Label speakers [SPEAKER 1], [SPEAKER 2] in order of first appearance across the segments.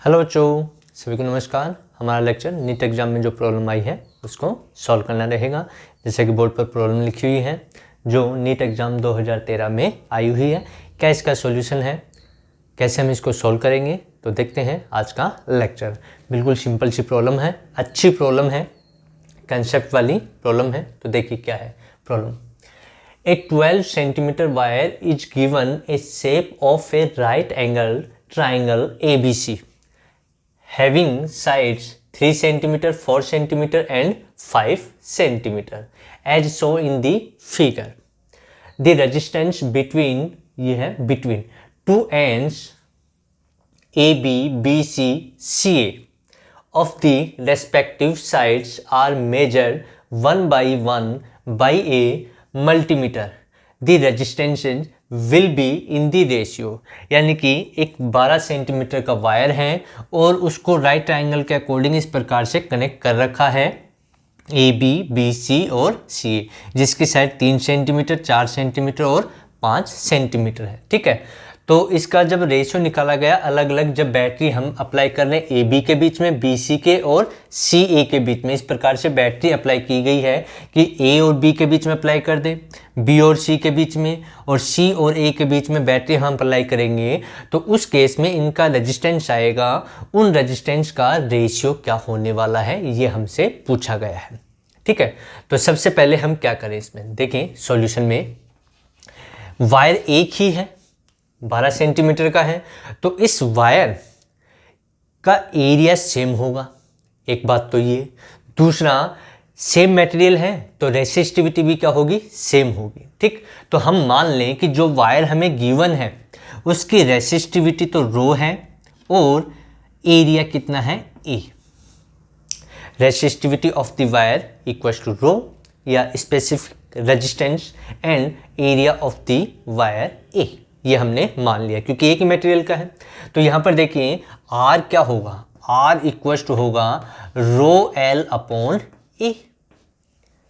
[SPEAKER 1] Hello बच्चों, सभी को नमस्कार। हमारा लेक्चर नीट एग्जाम में जो प्रॉब्लम आई है उसको सॉल्व करना रहेगा। जैसे कि बोर्ड पर प्रॉब्लम लिखी हुई है जो नीट एग्जाम 2013 में आई हुई है। क्या इसका सॉल्यूशन है, कैसे हम इसको सॉल्व करेंगे, तो देखते हैं आज का लेक्चर। बिल्कुल सिंपल सी प्रॉब्लम है, अच्छी प्रॉब्लम है, कंसेप्ट वाली प्रॉब्लम है। तो देखिए क्या है problem. A 12 centimeter wire is given a shape of a right angle triangle ABC having sides 3 centimeter, 4 centimeter and 5 centimeter as shown in the figure. The resistance between two ends AB, BC, CA of the respective sides are measured 1 by 1 by a multimeter. The resistance will be in the ratio, यानी कि एक 12 centimetre का wire है और उसको right triangle के according इस प्रकार से कनेक्ट कर रखा है ए बी, बी सी और सी, जिसकी साइड 3 सेंटीमीटर, 4 सेंटीमीटर और 5 सेंटीमीटर है। ठीक है, तो इसका जब रेशियो निकाला गया, अलग अलग जब बैटरी हम अप्लाई कर रहे हैं ए बी के बीच में, बी सी के और सी ए के बीच में, इस प्रकार से बैटरी अप्लाई की गई है कि ए और बी के बीच में अप्लाई कर दें, बी और सी के बीच में, और सी और ए के बीच में बैटरी हम अप्लाई करेंगे, तो उस केस में इनका रेजिस्टेंस आएगा। उन रेजिस्टेंस का रेशियो क्या होने वाला है ये हमसे पूछा गया है। ठीक है, तो सबसे पहले हम क्या करें इसमें, देखें सॉल्यूशन में वायर एक ही है, 12 सेंटीमीटर का है, तो इस वायर का एरिया सेम होगा। एक बात तो ये, दूसरा सेम मटेरियल है तो रेसिस्टिविटी भी क्या होगी, सेम होगी। ठीक, तो हम मान लें कि जो वायर हमें गिवन है उसकी रेसिस्टिविटी तो रो है और एरिया कितना है, A. Resistivity of the wire equals to rho या specific resistance and area of the wire A, ये हमने मान लिया क्योंकि एक ही मटेरियल का है। तो यहाँ पर देखिए R क्या होगा, R इक्वल्स टू होगा रो एल अपॉन ए।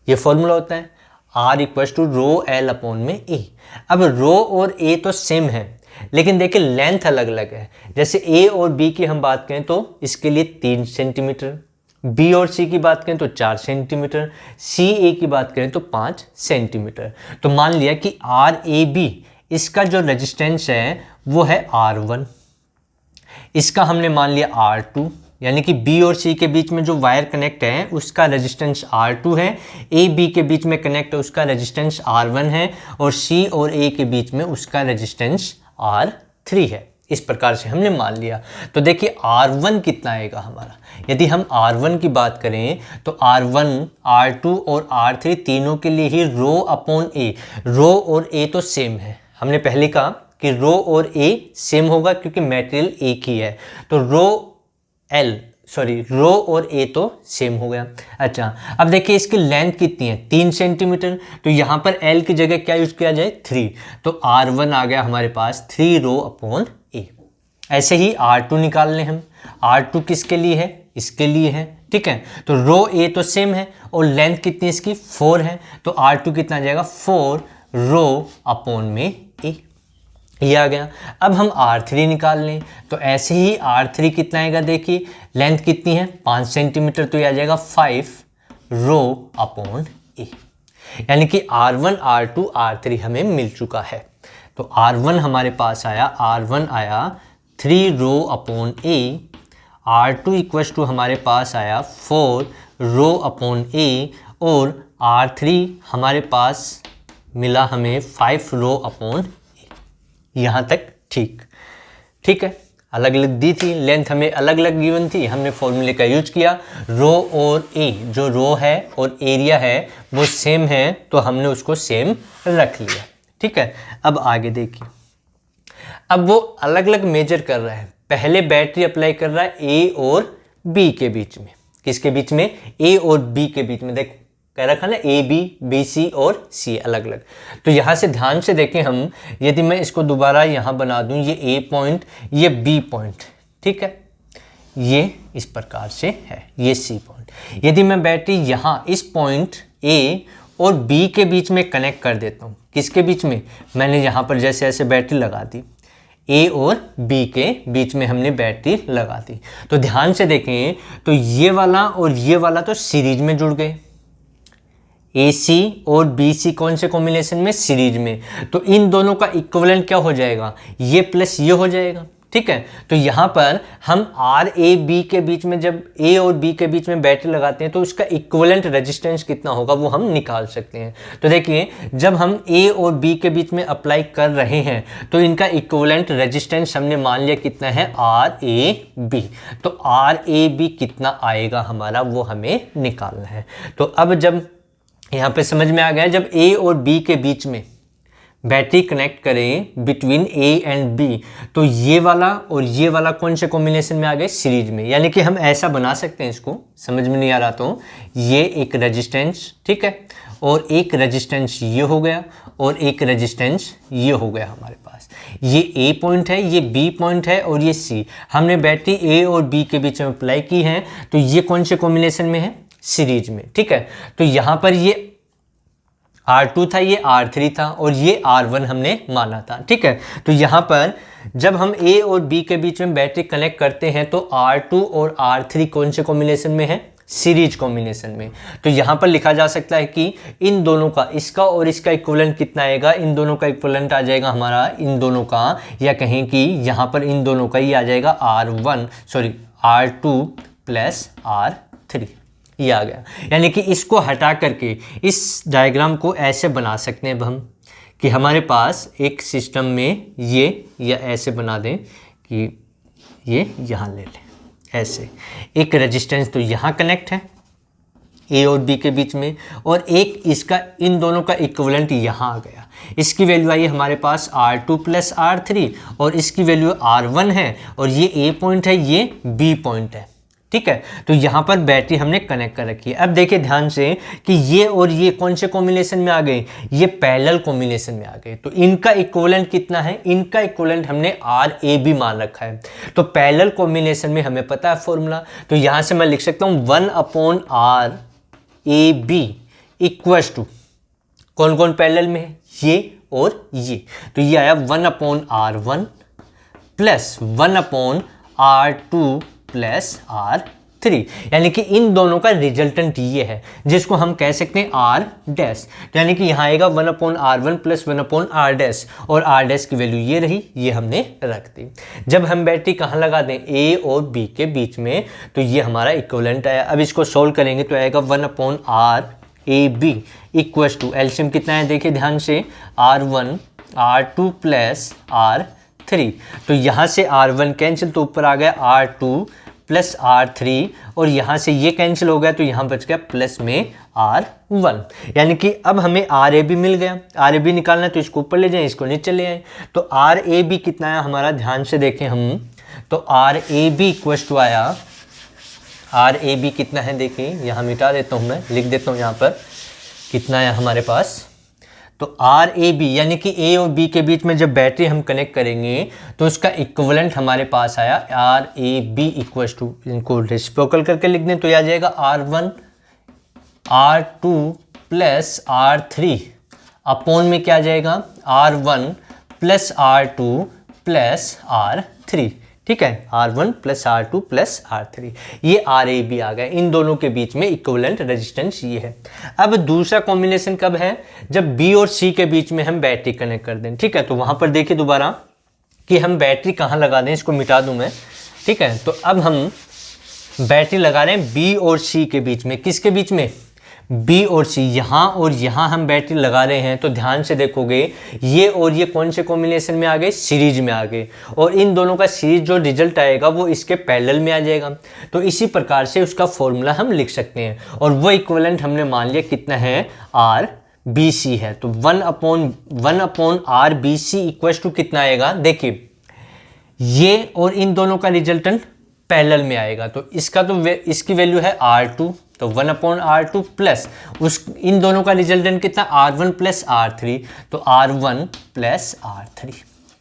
[SPEAKER 1] ये फॉर्मूला होता है R equals to rho L upon में ए। अब रो और ए तो सेम है लेकिन देखिए लेंथ अलग अलग है। जैसे ए और बी की हम बात करें तो इसके लिए 3 सेंटीमीटर, बी और सी की बात करें तो 4 सेंटीमीटर, सी ए की बात करें तो 5 सेंटीमीटर। तो मान लिया कि आर ए बी इसका जो रेजिस्टेंस है वो है R1, इसका हमने मान लिया R2, यानी कि B और C के बीच में जो वायर कनेक्ट है उसका रेजिस्टेंस R2 है, A B के बीच में कनेक्ट है उसका रेजिस्टेंस R1 है, और C और A के बीच में उसका रेजिस्टेंस R3 है। इस प्रकार से हमने मान लिया। तो देखिए R1 कितना आएगा हमारा, यदि हम R1 की बात करें तो R1, R2 और R3 तीनों के लिए ही रो अपॉन ए, रो और ए तो सेम है। हमने पहले कहा कि रो और ए सेम होगा क्योंकि मटेरियल एक ही है, तो रो और ए तो सेम हो गया। अच्छा, अब देखिए इसकी लेंथ कितनी है, 3 सेंटीमीटर, तो यहाँ पर एल की जगह क्या यूज किया जाए, 3, तो R1 आ गया हमारे पास 3 रो अपॉन ए। ऐसे ही R2 निकाल लें हम, R2 किसके लिए है, इसके लिए है। ठीक है, तो रो ए तो सेम है और लेंथ कितनी इसकी 4 है, तो R2 कितना आ जाएगा 4 रो अपॉन में ए, ये आ गया। अब हम R3 निकाल लें तो ऐसे ही R3 कितना आएगा, देखिए लेंथ कितनी है 5 सेंटीमीटर, तो ये आ जाएगा 5 रो अपॉन ए, यानी कि R1, R2, R3 हमें मिल चुका है। तो R1 हमारे पास आया, R1 आया 3 rho upon A, R2 equals to हमारे पास आया 4 रो अपॉन ए, और R3 हमारे पास मिला हमें 5 रो अपॉन ए। यहाँ तक ठीक है, अलग अलग दी थी, लेंथ हमें अलग अलग गिवन थी, हमने फॉर्मूले का यूज किया। रो और ए, जो रो है और एरिया है वो सेम है तो हमने उसको सेम रख लिया। ठीक है, अब आगे देखिए, अब वो अलग अलग मेजर कर रहा है। पहले बैटरी अप्लाई कर रहा है ए और बी के बीच में, किसके बीच में, ए और बी के बीच में। देख कह रखा ना ए बी, बी सी और सी अलग अलग। तो यहाँ से ध्यान से देखें हम, यदि मैं इसको दोबारा यहाँ बना दूँ, ये ए पॉइंट, ये बी पॉइंट, ठीक है, ये इस प्रकार से है, ये सी पॉइंट। यदि मैं बैटरी यहाँ इस पॉइंट ए और बी के बीच में कनेक्ट कर देता हूँ, किसके बीच में, मैंने यहाँ पर जैसे ऐसे बैटरी लगा दी, ए और बी के बीच में हमने बैटरी लगा दी। तो ध्यान से देखें तो ये वाला और ये वाला तो सीरीज में जुड़ गए, ए सी और बी सी कौन से कॉम्बिनेशन में, सीरीज में। तो इन दोनों का इक्विवेलेंट क्या हो जाएगा, ये प्लस ये हो जाएगा, ठीक है। तो यहाँ पर हम आर ए बी के बीच में, जब ए और बी के बीच में बैटरी लगाते हैं तो उसका इक्विवेलेंट रेजिस्टेंस कितना होगा वो हम निकाल सकते हैं। तो देखिए जब हम ए और बी के बीच में अप्लाई कर रहे हैं तो इनका इक्विवेलेंट रेजिस्टेंस हमने मान लिया कितना है, आर ए बी। तो आर ए बी कितना आएगा हमारा वो हमें निकालना है। तो अब जब यहाँ पे समझ में आ गया, जब ए और बी के बीच में बैटरी कनेक्ट करें बिटवीन ए एंड बी, तो ये वाला और ये वाला कौन से कॉम्बिनेशन में आ गए, सीरीज में। यानी कि हम ऐसा बना सकते हैं, इसको समझ में नहीं आ रहा तो ये एक रेजिस्टेंस, ठीक है, और एक रेजिस्टेंस ये हो गया और एक रेजिस्टेंस ये हो गया हमारे पास। ये ए पॉइंट है, ये बी पॉइंट है और ये सी। हमने बैटरी ए और बी के बीच में अप्लाई की है, तो ये कौन से कॉम्बिनेशन में है, सीरीज में, ठीक है। तो यहाँ पर ये R2 था, ये R3 था और ये R1 हमने माना था, ठीक है। तो यहाँ पर जब हम A और B के बीच में बैटरी कनेक्ट करते हैं तो R2 और R3 कौन से कॉम्बिनेशन में है, सीरीज कॉम्बिनेशन में। तो यहाँ पर लिखा जा सकता है कि इन दोनों का, इसका और इसका इक्विवेलेंट कितना आएगा, इन दोनों का इक्विवेलेंट आ जाएगा हमारा इन दोनों का, या कहें कि यहाँ पर इन दोनों का ही आ जाएगा R2 प्लस R3, ये आ गया। यानी कि इसको हटा करके इस डायग्राम को ऐसे बना सकते हैं अब हम कि हमारे पास एक सिस्टम में ये, या ऐसे बना दें कि ये यहाँ ले लें, ऐसे एक रेजिस्टेंस तो यहाँ कनेक्ट है ए और बी के बीच में, और एक इसका, इन दोनों का इक्विवेलेंट यहाँ आ गया। इसकी वैल्यू आई हमारे पास R2 प्लस R3 और इसकी वैल्यू R1 है, और ये ए पॉइंट है, ये बी पॉइंट है, ठीक है। तो यहाँ पर बैटरी हमने कनेक्ट कर रखी है। अब देखिए ध्यान से कि ये और ये कौन से कॉम्बिनेशन में आ गए, ये पैरेलल कॉम्बिनेशन में आ गए। तो इनका इक्विवेलेंट कितना है, इनका इक्विवेलेंट हमने आर ए बी मान रखा है। तो पैरेलल कॉम्बिनेशन में हमें पता है फॉर्मूला, तो यहाँ से मैं लिख सकता हूँ 1/r A B equals to, कौन कौन पैरेलल में है, ये और ये। तो ये आया 1/r1 plus 1/r2 plus R3, यानी कि इन दोनों का रिजल्टेंट ये है, जिसको हम कह सकते हैं R डैश। यानी कि यहाँ आएगा 1/r1 प्लस 1/r डैश, और R डैश की वैल्यू ये रही, ये हमने रख दी। जब हम बैटरी कहाँ लगा दें, A और B के बीच में, तो ये हमारा इक्विवेलेंट आया। अब इसको सोल्व करेंगे तो आएगा 1/r A B equals to, LCM कितना है देखिए ध्यान से, R1 R2 प्लस R3। तो यहाँ से R1 कैंसिल, तो ऊपर आ गया R2 प्लस R3, और यहाँ से ये कैंसिल हो गया तो यहाँ बच गया प्लस में R1। यानी कि अब हमें RAB मिल गया। RAB निकालना है तो इसको ऊपर ले जाएं, इसको नीचे ले आए। तो RAB कितना है हमारा, ध्यान से देखें हम, तो RAB इक्वल्स टू आया, RAB कितना है देखिए, यहाँ मिटा देता हूँ मैं, लिख देता हूँ यहाँ पर कितना है हमारे पास। तो RAB यानी कि A और B के बीच में जब बैटरी हम कनेक्ट करेंगे तो उसका इक्विवेलेंट हमारे पास आया RAB इक्वल्स टू, इनको रेसिप्रोकल करके लिख दें तो यह आ जाएगा R1 R2 plus R3 upon में क्या आ जाएगा, R1 plus R2 plus R3, ठीक है, R1 plus R2 plus R3, ये RAB आ गया। इन दोनों के बीच में इक्विवेलेंट रेजिस्टेंस ये है। अब दूसरा कॉम्बिनेशन कब है, जब B और C के बीच में हम बैटरी कनेक्ट कर दें, ठीक है। तो वहां पर देखिए दोबारा कि हम बैटरी कहाँ लगा दें, इसको मिटा दूं मैं, ठीक है। तो अब हम बैटरी लगा रहे हैं B और C के बीच में, किसके बीच में, B और C, यहाँ और यहाँ हम बैटरी लगा रहे हैं। तो ध्यान से देखोगे ये और ये कौन से कॉम्बिनेशन में आ गए, सीरीज में आ गए, और इन दोनों का सीरीज जो रिजल्ट आएगा वो इसके पैरेलल में आ जाएगा। तो इसी प्रकार से उसका फॉर्मूला हम लिख सकते हैं, और वो इक्विवेलेंट हमने मान लिया कितना है, RBC है। तो 1/RBC इक्वल्स टू कितना आएगा, देखिए ये और इन दोनों का रिजल्टेंट पैरेलल में आएगा, तो इसका तो इसकी वैल्यू है R2, तो 1/R2 प्लस उस इन दोनों का रिजल्टेंट कितना, R1 प्लस R3, तो R1 प्लस R3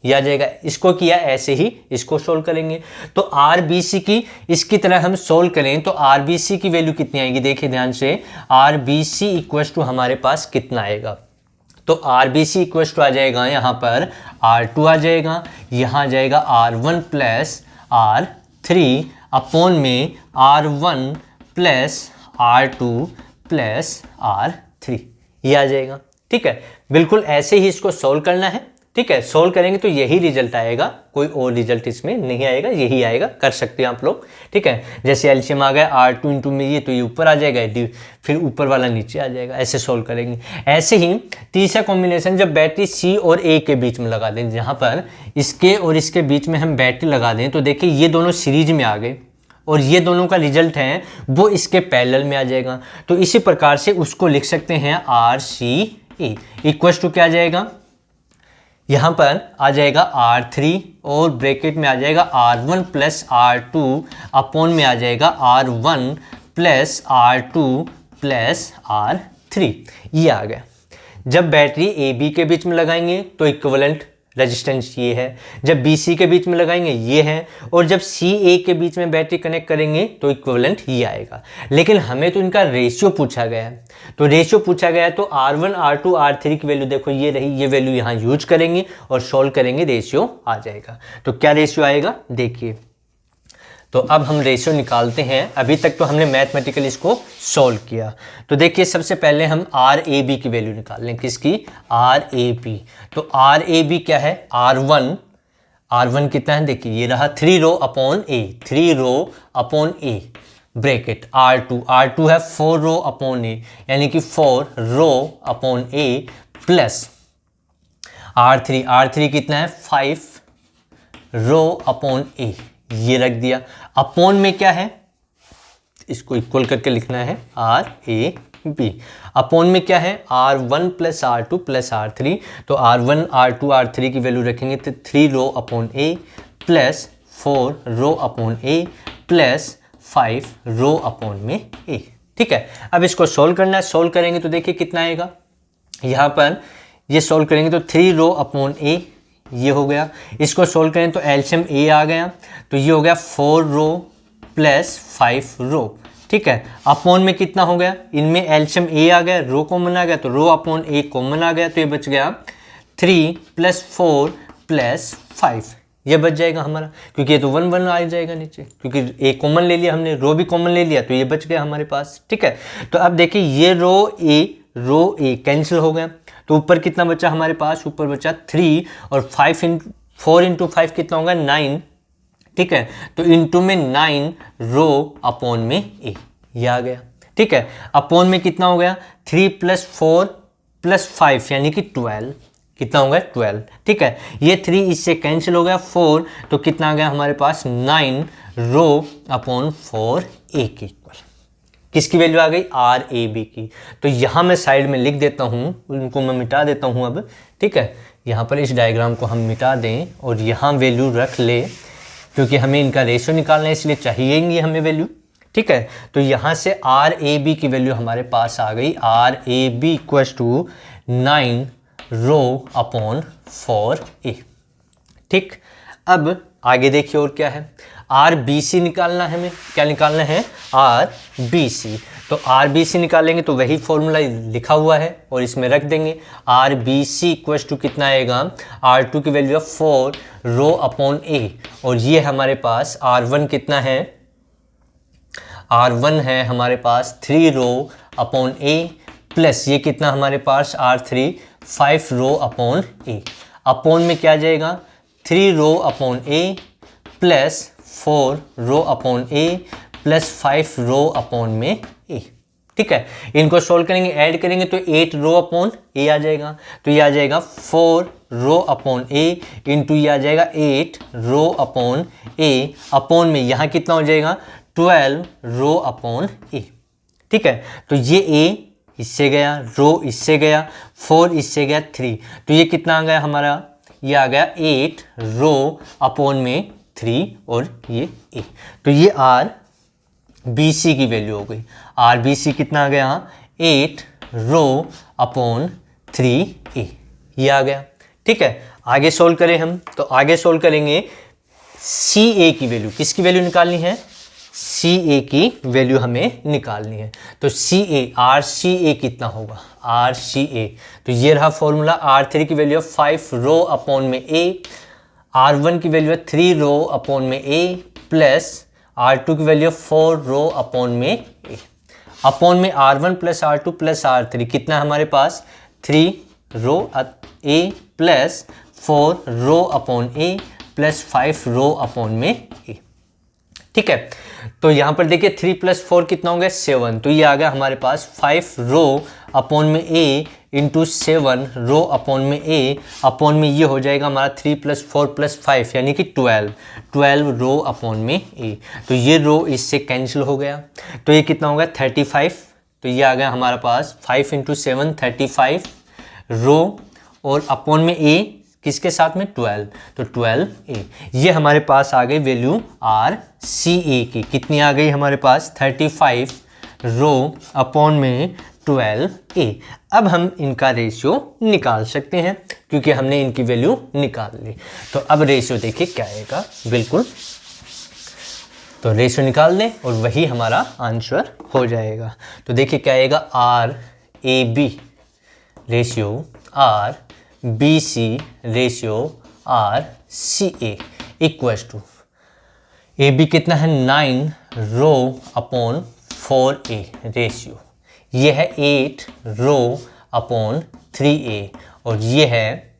[SPEAKER 1] यह आ जाएगा। इसको किया ऐसे ही, इसको सोल्व करेंगे तो RBC की इसकी तरह हम सोल्व करें तो RBC की वैल्यू कितनी आएगी, देखिए ध्यान से, RBC इक्वल्स टू हमारे पास कितना आएगा, तो R B C equal to आ जाएगा यहाँ पर R2 आ जाएगा, यहाँ आ जाएगा R1 प्लस R3 अपॉन में R1 plus R2 plus R3, ये आ जाएगा। ठीक है, बिल्कुल ऐसे ही इसको सोल्व करना है। ठीक है, सोल्व करेंगे तो यही रिजल्ट आएगा, कोई और रिजल्ट इसमें नहीं आएगा, यही आएगा, कर सकते हैं आप लोग। ठीक है, जैसे एलसीएम आ गया R2 इंटू में ये, तो ये ऊपर आ जाएगा, फिर ऊपर वाला नीचे आ जाएगा, ऐसे सोल्व करेंगे। ऐसे ही तीसरा कॉम्बिनेशन, जब बैटरी C और A के बीच में लगा दें, जहाँ पर इसके और इसके बीच में हम बैटरी लगा दें, तो देखिए ये दोनों सीरीज में आ गए और ये दोनों का रिजल्ट है वो इसके पैरेलल में आ जाएगा। तो इसी प्रकार से उसको लिख सकते हैं RCA इक्वल टू क्या आ जाएगा, यहाँ पर आ जाएगा R3 और ब्रैकेट में आ जाएगा R1 प्लस R2 अपॉन में आ जाएगा R1 plus R2 plus R3, ये आ गया। जब बैटरी AB के बीच में लगाएंगे तो इक्विवेलेंट रेजिस्टेंस ये है, जब BC के बीच में लगाएंगे ये है, और जब CA के बीच में बैटरी कनेक्ट करेंगे तो इक्विवेलेंट ये आएगा। लेकिन हमें तो इनका रेशियो पूछा गया है, तो रेशियो पूछा गया है तो R1 R2 R3 की वैल्यू देखो ये रही, ये वैल्यू यहाँ यूज करेंगे और सॉल्व करेंगे, रेशियो आ जाएगा। तो क्या रेशियो आएगा देखिए, तो अब हम रेशियो निकालते हैं। अभी तक तो हमने मैथमेटिकली इसको सॉल्व किया, तो देखिए सबसे पहले हम RAB की वैल्यू निकाल लें, किसकी, RAB। तो RAB क्या है, R1 कितना है देखिए, ये रहा 3 rho upon A, 3 rho upon A bracket, R2 है 4 रो अपॉन A, यानी कि 4 rho upon A plus R3 कितना है 5 रो अपॉन A, ये रख दिया। अपॉन में क्या है, इसको इक्वल करके लिखना है RAB। अपॉन में क्या है R1 plus R2 plus R3, तो R1 R2 R3 की वैल्यू रखेंगे तो 3 rho upon A plus 4 rho upon A plus 5 rho upon में A। ठीक है, अब इसको सोल्व करना है, सोल्व करेंगे तो देखिए कितना आएगा, यहाँ पर ये सोल्व करेंगे तो 3 रो अपॉन A, ये हो गया। इसको सोल्व करें तो एलसीएम A आ गया, तो ये हो गया 4 रो प्लस 5 रो। ठीक है, अपॉन में कितना हो गया, इनमें एलसीएम A आ गया, रो कॉमन आ गया, तो रो अपॉन A कॉमन आ गया, तो ये बच गया 3 प्लस 4 प्लस 5, ये बच जाएगा हमारा, क्योंकि ये तो 1 आ जाएगा नीचे, क्योंकि A कॉमन ले लिया हमने, रो भी कॉमन ले लिया, तो ये बच गया हमारे पास। ठीक है, तो अब देखिए ये रो A कैंसिल हो गया, तो ऊपर कितना बचा हमारे पास, ऊपर बचा 3 और 4 इंटू 5 कितना होगा 9। ठीक है, तो इंटू में 9 रो अपॉन में A, ये आ गया। ठीक है, अपॉन में कितना हो गया 3 प्लस 4 प्लस 5 यानी कि 12, कितना हो गया 12। ठीक है, ये 3 इससे कैंसिल हो गया, 4 तो कितना आ गया हमारे पास 9 रो अपॉन 4 A की इक्वल, किसकी वैल्यू आ गई RAB की। तो यहाँ मैं साइड में लिख देता हूँ, उनको मैं मिटा देता हूँ अब। ठीक है, यहाँ पर इस डायग्राम को हम मिटा दें और यहाँ वैल्यू रख ले, क्योंकि हमें इनका रेशियो निकालना है, इसलिए चाहिए हमें वैल्यू। ठीक है, तो यहाँ से RAB की वैल्यू हमारे पास आ गई, RAB equal to 9 rho upon 4A। ठीक, अब आगे देखिए और क्या है, RBC निकालना है, हमें क्या निकालना है RBC। तो RBC निकालेंगे तो वही फॉर्मूला लिखा हुआ है और इसमें रख देंगे। RBC इक्वल टू कितना आएगा, R2 की वैल्यू है 4 रो अपॉन A, और ये हमारे पास R1 कितना है, R1 है हमारे पास 3 रो अपॉन A प्लस ये कितना हमारे पास R3 5 rho upon A। Upon में क्या जाएगा 3 rho upon A plus 4 rho upon A plus 5 rho upon में A। ठीक है, इनको सोल्व करेंगे, ऐड करेंगे तो 8 रो अपॉन A आ जाएगा, तो ये आ जाएगा 4 रो अपॉन A इंटू ये आ जाएगा 8 रो अपॉन A। अपॉन में यहाँ कितना हो जाएगा 12 रो अपॉन A। ठीक है, तो ये A इससे गया, रो इससे गया, 4 इससे गया 3, तो ये कितना आ गया हमारा, ये आ गया 8 रो अपॉन में 3 और ये A। तो ये RBC की वैल्यू हो गई। RBC कितना आ गया 8 रो अपॉन 3A, ये आ गया। ठीक है, आगे सोल्व करें हम, तो आगे सोल्व करेंगे CA की वैल्यू, किसकी वैल्यू निकालनी है सी ए की वैल्यू हमें निकालनी है। तो सी ए, आर सी ए कितना होगा, आर सी ए, तो ये रहा फॉर्मूला। R3 की वैल्यू है 5 रो अपॉन में ए, R1 की वैल्यू है 3 रो अपॉन में ए, प्लस R2 की वैल्यू है 4 रो अपॉन में ए, अपॉन में R1 plus R2 plus R3 कितना है हमारे पास 3 रो ए प्लस 4 रो अपॉन ए प्लस 5 रो अपॉन में ए। ठीक है, तो यहाँ पर देखिए 3 + 4 कितना हो गया 7, तो ये आ गया हमारे पास 5 रो अपॉन में ए इंटू 7 रो अपॉन में ए, अपॉन में ये हो जाएगा हमारा 3 + 4 + 5 यानी कि 12 रो अपॉन में ए। तो ये रो इससे कैंसिल हो गया, तो ये कितना हो गया 35, तो ये आ गया हमारा पास 5 × 7 35 रो, और अपॉन में ए किसके साथ में 12, तो 12a। ये हमारे पास आ गई वैल्यू आर सी ए की, कितनी आ गई हमारे पास 35 रो अपॉन में 12a। अब हम इनका रेशियो निकाल सकते हैं क्योंकि हमने इनकी वैल्यू निकाल ली। तो अब रेशियो देखिए क्या आएगा, बिल्कुल तो रेशियो निकाल लें और वही हमारा आंसर हो जाएगा। तो देखिए क्या आएगा, R A B ratio R B C ratio R C A equals to, A B कितना है 9 रो अपॉन 4a रेशियो, ये है 8 रो अपॉन 3a, और ये है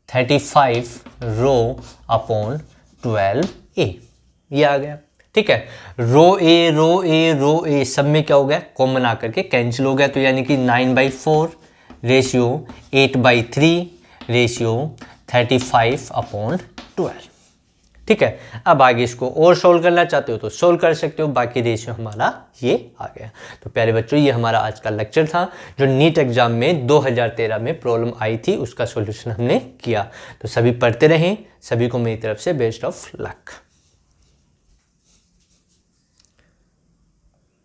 [SPEAKER 1] 35 रो अपॉन 12a, ये आ गया। ठीक है, रो ए सब में क्या हो गया, कॉमन आकर के कैंसिल हो गया, तो यानी कि 9/4 रेशियो 8/3 रेशियो 35/12। ठीक है, अब आगे इसको और सोल्व करना चाहते हो तो सोल्व कर सकते हो, बाकी रेशियो हमारा ये आ गया। तो प्यारे बच्चों, ये हमारा आज का लेक्चर था जो नीट एग्जाम में 2013 में प्रॉब्लम आई थी, उसका सॉल्यूशन हमने किया। तो सभी पढ़ते रहें, सभी को मेरी तरफ से बेस्ट ऑफ लक।